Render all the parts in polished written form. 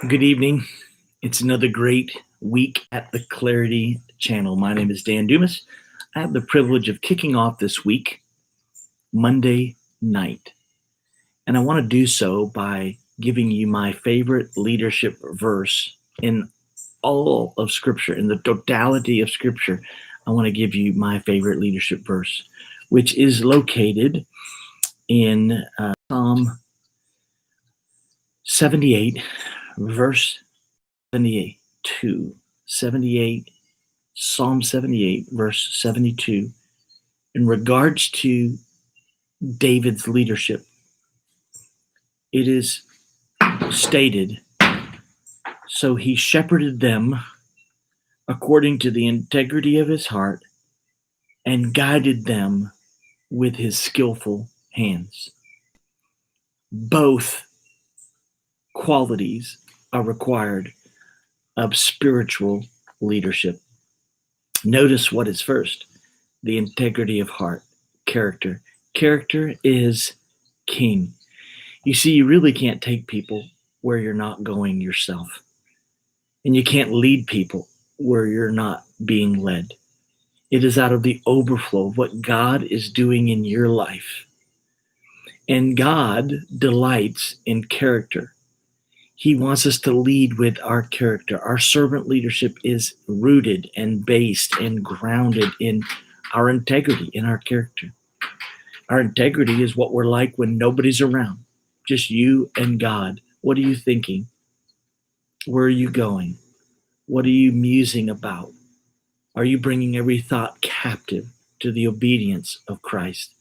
Good evening. It's another great week at the Clarity Channel. My name is Dan Dumas. I have the privilege of kicking off this week, Monday night. And I want to do so by giving you my favorite leadership verse in all of Scripture, in the totality of Scripture. I want to give you my favorite leadership verse, which is located in Psalm 78, verse 72. 78, Psalm 78, verse 72, in regards to David's leadership. It is stated, "So he shepherded them according to the integrity of his heart and guided them with his skillful hands." Both qualities are required of spiritual leadership. Notice what is first: the integrity of heart, character. Character is king. You see, you really can't take people where you're not going yourself. And you can't lead people where you're not being led. It is out of the overflow of what God is doing in your life. And God delights in character. He wants us to lead with our character. Our servant leadership is rooted and based and grounded in our integrity, in our character. Our integrity is what we're like when nobody's around, just you and God. What are you thinking? Where are you going? What are you musing about? Are you bringing every thought captive to the obedience of Christ?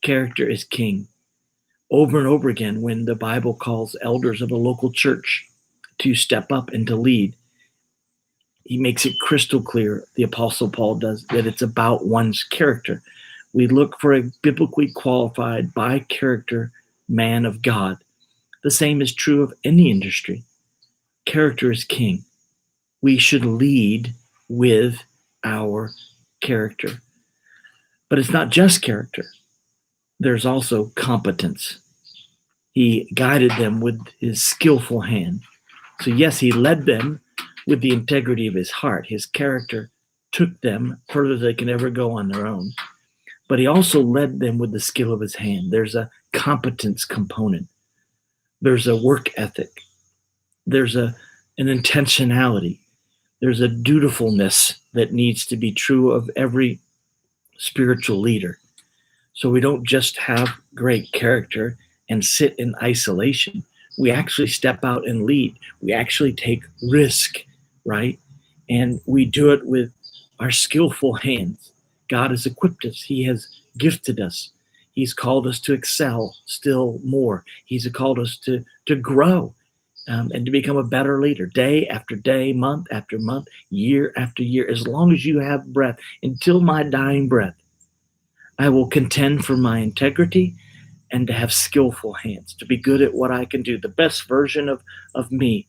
Character is king. Over and over again, when the Bible calls elders of a local church to step up and to lead, he makes it crystal clear, the Apostle Paul does, that it's about one's character. We look for a biblically qualified, by character man of God. The same is true of any industry. Character is king. We should lead with our character. But it's not just character. There's also competence. He guided them with his skillful hand. So yes, he led them with the integrity of his heart. His character took them further than they can ever go on their own. But he also led them with the skill of his hand. There's a competence component. There's a work ethic. There's an intentionality. There's a dutifulness that needs to be true of every spiritual leader. So we don't just have great character and sit in isolation. We actually step out and lead. We actually take risk, right? And we do it with our skillful hands. God has equipped us. He has gifted us. He's called us to excel still more. He's called us to grow and to become a better leader day after day, month after month, year after year. As long as you have breath, until my dying breath, I will contend for my integrity and to have skillful hands, to be good at what I can do, the best version of me,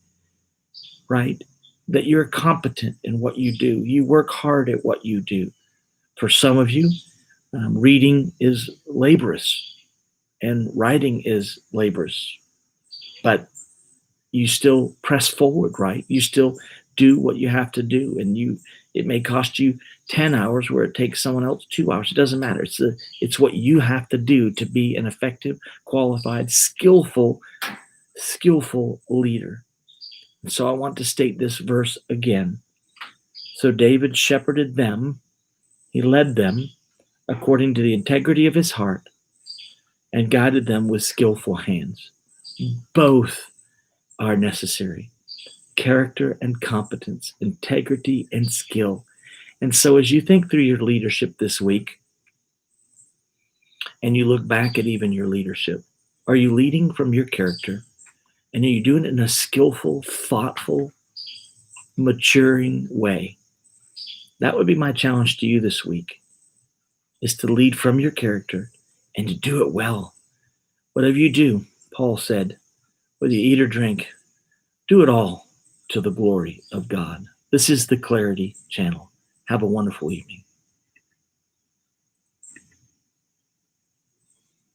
right? That you're competent in what you do. You work hard at what you do. For some of you, reading is laborious and writing is laborious, but you still press forward, right? You still do what you have to do, and it may cost you 10 hours where it takes someone else 2 hours. It doesn't matter. It's what you have to do to be an effective, qualified, skillful leader. And so I want to state this verse again. So David shepherded them. He led them according to the integrity of his heart and guided them with skillful hands. Both are necessary: character and competence, integrity and skill. And so as you think through your leadership this week, and you look back at even your leadership, are you leading from your character? And are you doing it in a skillful, thoughtful, maturing way? That would be my challenge to you this week, is to lead from your character and to do it well. Whatever you do, Paul said, whether you eat or drink, do it all to the glory of God. This is the Clarity Channel. Have a wonderful evening.